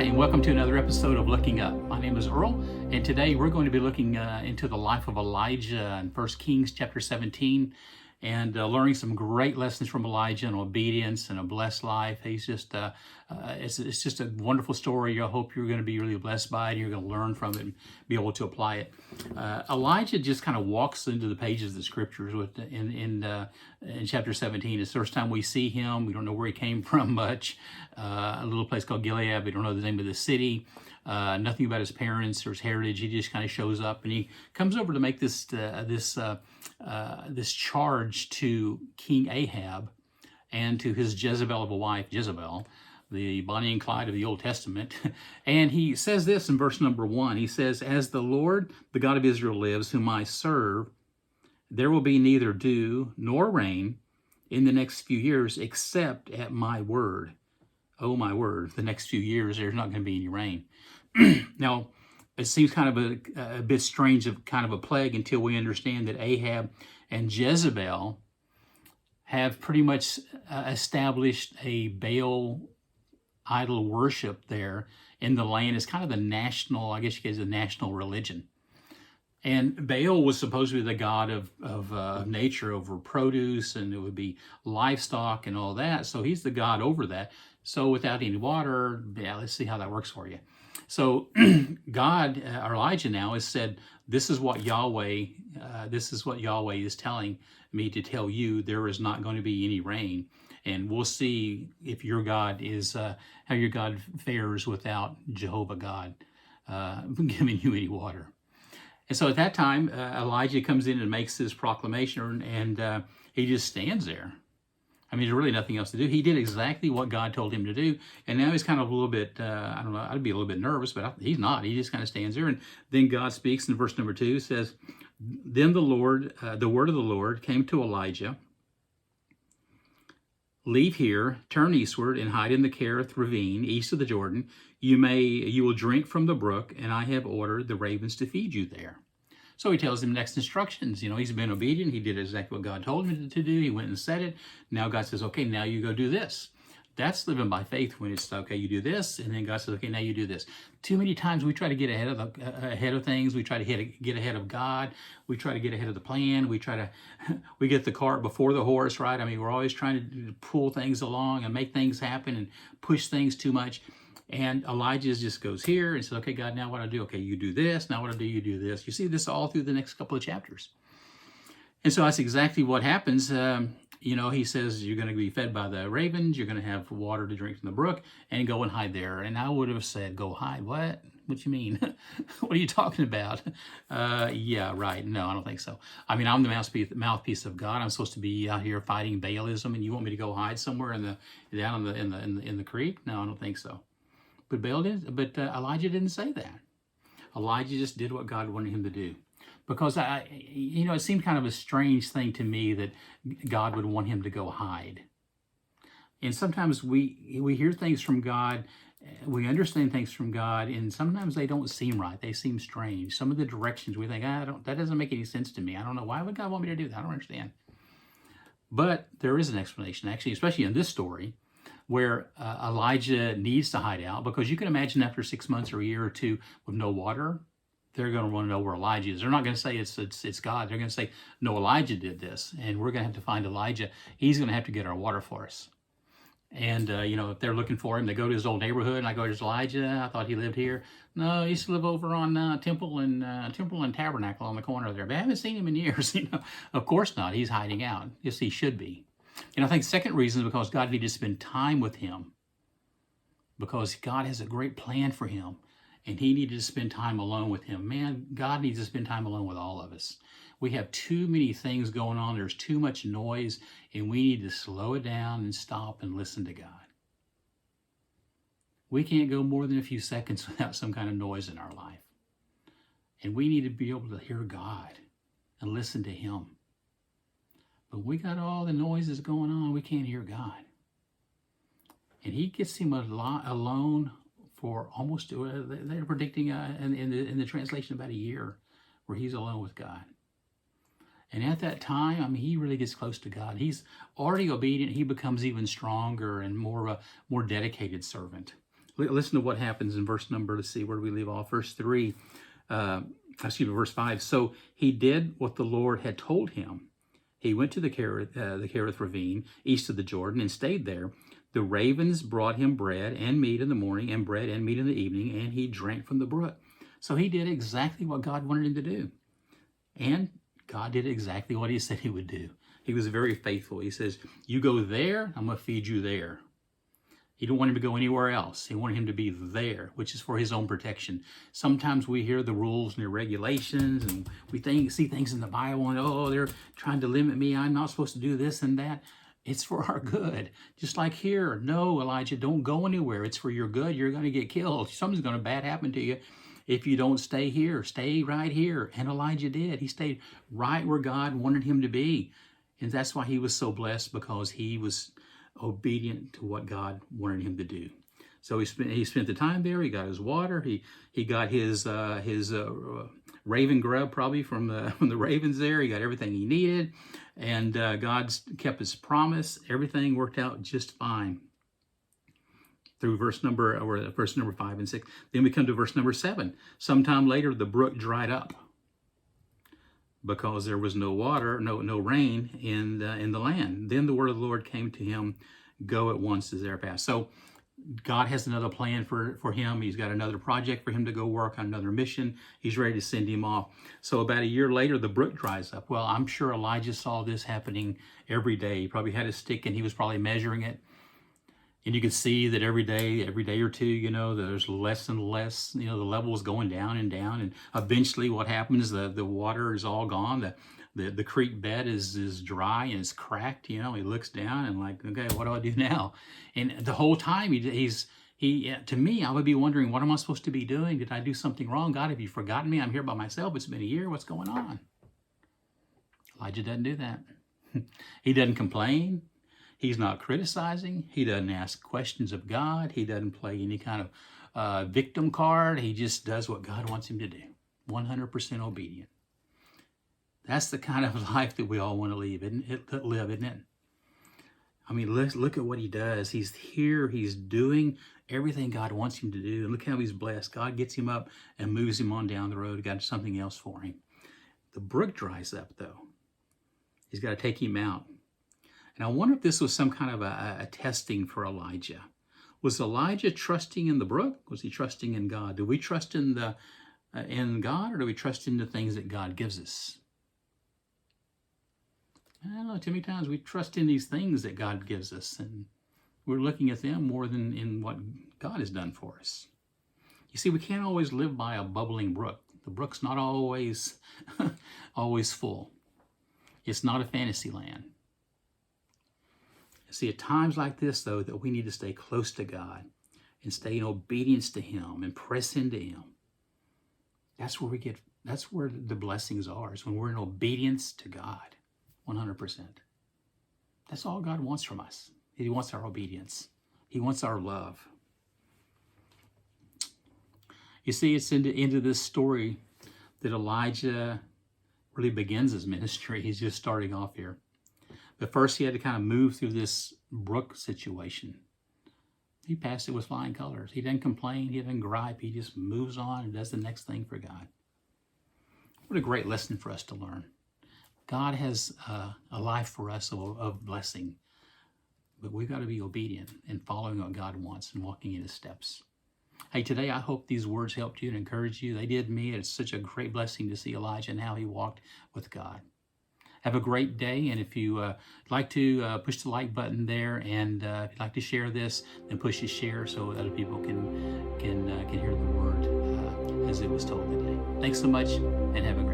Hi, and welcome to another episode of Looking Up. My name is Earl, and today we're going to be looking into the life of Elijah in 1 Kings chapter 17 and learning some great lessons from Elijah and obedience and a blessed life. He's just, it's just a wonderful story. I hope you're going to be really blessed by it. You're going to learn from it and be able to apply it. Elijah just kind of walks into the pages of the scriptures in chapter 17. It's the first time we see him. We don't know where he came from much. A little place called Gilead. We don't know the name of the city. Nothing about his parents or his heritage. He just kind of shows up and he comes over to make this charge to King Ahab and to his Jezebel of a wife, Jezebel, the Bonnie and Clyde of the Old Testament. And he says this in verse number 1. He says, "As the Lord, the God of Israel lives, whom I serve, there will be neither dew nor rain in the next few years except at my word." Oh, my word, the next few years, there's not going to be any rain. Now, it seems kind of a bit strange of kind of a plague until we understand that Ahab and Jezebel have pretty much established a Baal idol worship there in the land. It's kind of the national, I guess you could say, the national religion. And Baal was supposed to be the god of nature over produce, and it would be livestock and all that. So he's the god over that. So without any water, yeah, let's see how that works for you. So God, or Elijah now, has said, this is what Yahweh is telling me to tell you. There is not going to be any rain. And we'll see if your God is, how your God fares without Jehovah God giving you any water. And so at that time, Elijah comes in and makes this proclamation, and he just stands there. I mean, there's really nothing else to do. He did exactly what God told him to do, and now he's kind of a little bit, I don't know, I'd be a little bit nervous, but he's not. He just kind of stands there, and then God speaks in verse number 2, says, "Then the word of the Lord came to Elijah, leave here, turn eastward, and hide in the Kerith ravine, east of the Jordan. You will drink from the brook, and I have ordered the ravens to feed you there." So he tells him next instructions. You know, he's been obedient. He did exactly what God told him to do. He went and said it. Now God says, okay, now you go do this. That's living by faith, when it's, okay, you do this, and then God says, okay, now you do this. Too many times we try to get ahead of things. We try to get ahead of God. We try to get ahead of the plan. We get the cart before the horse, right? I mean, we're always trying to pull things along and make things happen and push things too much. And Elijah just goes here and says, okay, God, now what do I do? Okay, you do this. Now what do I do? You do this. You see this all through the next couple of chapters. And so that's exactly what happens. You know, he says, you're going to be fed by the ravens. You're going to have water to drink from the brook, and go and hide there. And I would have said, go hide. What? What you mean? What are you talking about? Yeah, right. No, I don't think so. I mean, I'm the mouthpiece of God. I'm supposed to be out here fighting Baalism, and you want me to go hide somewhere down in the creek? No, I don't think so. But Elijah didn't say that. Elijah just did what God wanted him to do. Because it seemed kind of a strange thing to me that God would want him to go hide. And sometimes we hear things from God, we understand things from God, and sometimes they don't seem right. They seem strange. Some of the directions we think, that doesn't make any sense to me. I don't know. Why would God want me to do that? I don't understand. But there is an explanation, actually, especially in this story, where Elijah needs to hide out, because you can imagine after 6 months or a year or two with no water, they're going to want to know where Elijah is. They're not going to say it's God. They're going to say, no, Elijah did this, and we're going to have to find Elijah. He's going to have to get our water for us. And, if they're looking for him, they go to his old neighborhood, and I go, there's Elijah. I thought he lived here. No, he used to live over on Temple and Tabernacle on the corner there. But I haven't seen him in years. Of course not. He's hiding out. Yes, he should be. And I think the second reason is because God needed to spend time with him, because God has a great plan for him, and he needed to spend time alone with him. Man, God needs to spend time alone with all of us. We have too many things going on. There's too much noise, and we need to slow it down and stop and listen to God. We can't go more than a few seconds without some kind of noise in our life. And we need to be able to hear God and listen to him. But we got all the noises going on, we can't hear God. And he gets him alone for almost, they're predicting in the translation about a year, where he's alone with God. And at that time, I mean, he really gets close to God. He's already obedient. He becomes even stronger and more dedicated servant. Listen to what happens in verse number, let's see, where do we leave off? Verse 3, verse 5. So he did what the Lord had told him. He went to the Kerith ravine, east of the Jordan, and stayed there. The ravens brought him bread and meat in the morning, and bread and meat in the evening, and he drank from the brook. So he did exactly what God wanted him to do. And God did exactly what he said he would do. He was very faithful. He says, you go there, I'm going to feed you there. He didn't want him to go anywhere else. He wanted him to be there, which is for his own protection. Sometimes we hear the rules and the regulations, and we see things in the Bible, and oh, they're trying to limit me. I'm not supposed to do this and that. It's for our good. Just like here, no, Elijah, don't go anywhere. It's for your good. You're going to get killed. Something's going to bad happen to you if you don't stay here. Stay right here. And Elijah did. He stayed right where God wanted him to be. And that's why he was so blessed, because he was obedient to what God wanted him to do. So he spent the time there. He got his water. He got his raven grub probably from the ravens there. He got everything he needed, and God kept his promise. Everything worked out just fine through verse number 5 and 6. Then we come to verse number 7. Sometime later, the brook dried up because there was no water, no rain in the land. Then the word of the Lord came to him, go at once to Zarephath. So God has another plan for him. He's got another project for him to go work on, another mission. He's ready to send him off. So about a year later, the brook dries up. Well, I'm sure Elijah saw this happening every day. He probably had a stick and he was probably measuring it. And you could see that every day or two, there's less and less, the level is going down. And eventually what happens, the water is all gone. The creek bed is dry and it's cracked. He looks down and like, okay, what do I do now? And the whole time to me, I would be wondering, what am I supposed to be doing? Did I do something wrong? God, have you forgotten me? I'm here by myself. It's been a year. What's going on? Elijah doesn't do that. He doesn't complain. He's not criticizing. He doesn't ask questions of God. He doesn't play any kind of victim card. He just does what God wants him to do. 100% obedient. That's the kind of life that we all want to live, isn't it? I mean, let's look at what he does. He's here. He's doing everything God wants him to do. And look how he's blessed. God gets him up and moves him on down the road. Got something else for him. The brook dries up, though. He's got to take him out. And I wonder if this was some kind of a testing for Elijah. Was Elijah trusting in the brook? Was he trusting in God? Do we trust in God, or do we trust in the things that God gives us? I don't know, too many times we trust in these things that God gives us, and we're looking at them more than in what God has done for us. You see, we can't always live by a bubbling brook. The brook's not always full. It's not a fantasy land. See, at times like this, though, that we need to stay close to God and stay in obedience to him and press into him. That's where the blessings are, is when we're in obedience to God, 100%. That's all God wants from us. He wants our obedience. He wants our love. You see, it's into this story that Elijah really begins his ministry. He's just starting off here. But first he had to kind of move through this brook situation. He passed it with flying colors. He didn't complain. He didn't gripe. He just moves on and does the next thing for God. What a great lesson for us to learn. God has a life for us of blessing. But we've got to be obedient and following what God wants and walking in his steps. Hey, today I hope these words helped you and encouraged you. They did me. It's such a great blessing to see Elijah and how he walked with God. Have a great day, and if you like to push the like button there, and if you'd like to share this, then push the share so other people can hear the word as it was told today. Thanks so much, and have a great day.